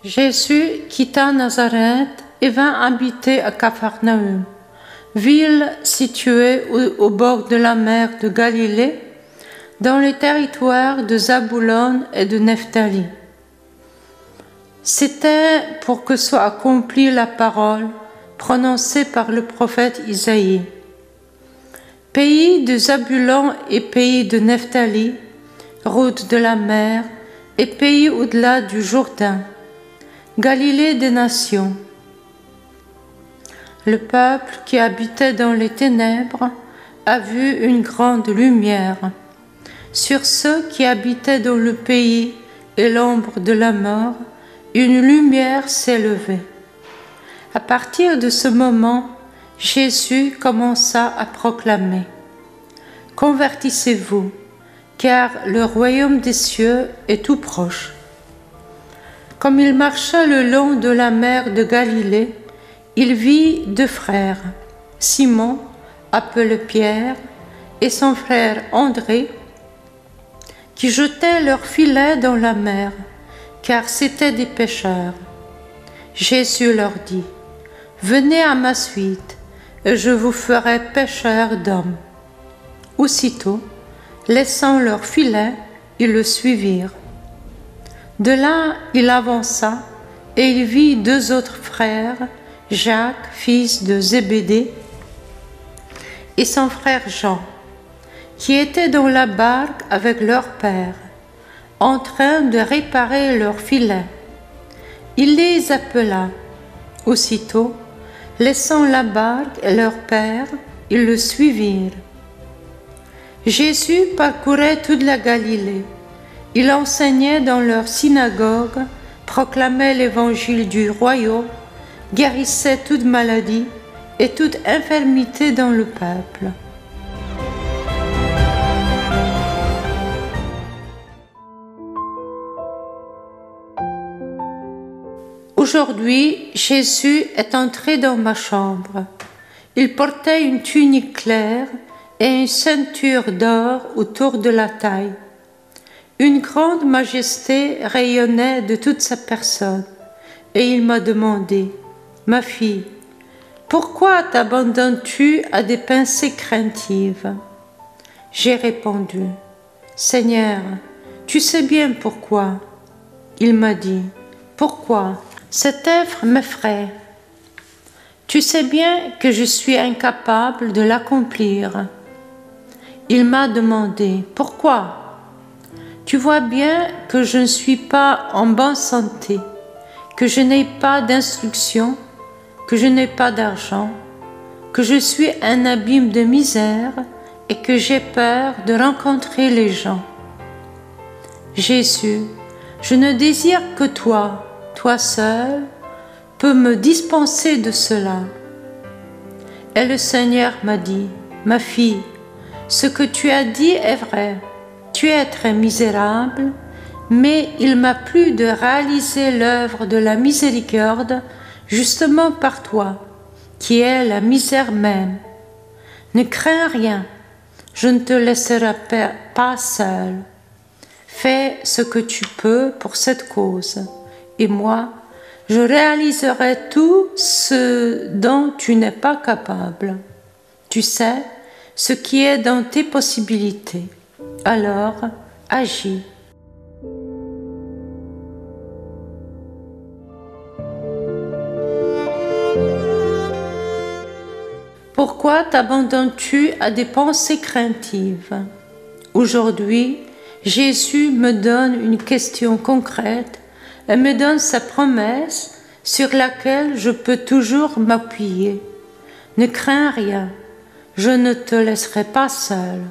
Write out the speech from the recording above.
Jésus quitta Nazareth et vint habiter à Capharnaüm, ville située au bord de la mer de Galilée, dans les territoires de Zaboulon et de Nephtali. C'était pour que soit accomplie la parole prononcée par le prophète Isaïe. Pays de Zabulon et pays de Nephtali, route de la mer et pays au-delà du Jourdain, Galilée des nations. Le peuple qui habitait dans les ténèbres a vu une grande lumière. Sur ceux qui habitaient dans le pays et l'ombre de la mort, une lumière s'est levée. À partir de ce moment, Jésus commença à proclamer: « Convertissez-vous, car le royaume des cieux est tout proche. » Comme il marcha le long de la mer de Galilée, il vit deux frères, Simon, appelé Pierre, et son frère André, qui jetaient leurs filets dans la mer, car c'étaient des pêcheurs. Jésus leur dit: « Venez à ma suite, et je vous ferai pêcheurs d'hommes. » Aussitôt, laissant leurs filets, ils le suivirent. De là, il avança, et il vit deux autres frères, Jacques, fils de Zébédée, et son frère Jean, qui étaient dans la barque avec leur père, en train de réparer leurs filets. Il les appela. Aussitôt, laissant la barque et leur père, ils le suivirent. Jésus parcourait toute la Galilée. Il enseignait dans leur synagogue, proclamait l'évangile du royaume, guérissait toute maladie et toute infirmité dans le peuple. Aujourd'hui, Jésus est entré dans ma chambre. Il portait une tunique claire et une ceinture d'or autour de la taille. Une grande majesté rayonnait de toute sa personne, et il m'a demandé: « Ma fille, pourquoi t'abandonnes-tu à des pensées craintives ?» J'ai répondu: « Seigneur, tu sais bien pourquoi. » Il m'a dit: « Pourquoi? Cette œuvre m'effraie. Tu sais bien que je suis incapable de l'accomplir. » Il m'a demandé: « Pourquoi? Tu vois bien que je ne suis pas en bonne santé, que je n'ai pas d'instruction, que je n'ai pas d'argent, que je suis un abîme de misère et que j'ai peur de rencontrer les gens. Jésus, je ne désire que toi, toi seul, peux me dispenser de cela. » Et le Seigneur m'a dit: « Ma fille, ce que tu as dit est vrai. Tu es très misérable, mais il m'a plu de réaliser l'œuvre de la miséricorde justement par toi, qui est la misère même. Ne crains rien, je ne te laisserai pas seul. Fais ce que tu peux pour cette cause, et moi, je réaliserai tout ce dont tu n'es pas capable. Tu sais ce qui est dans tes possibilités. Alors, agis. » Pourquoi t'abandonnes-tu à des pensées craintives? Aujourd'hui, Jésus me donne une question concrète et me donne sa promesse sur laquelle je peux toujours m'appuyer. Ne crains rien, je ne te laisserai pas seul.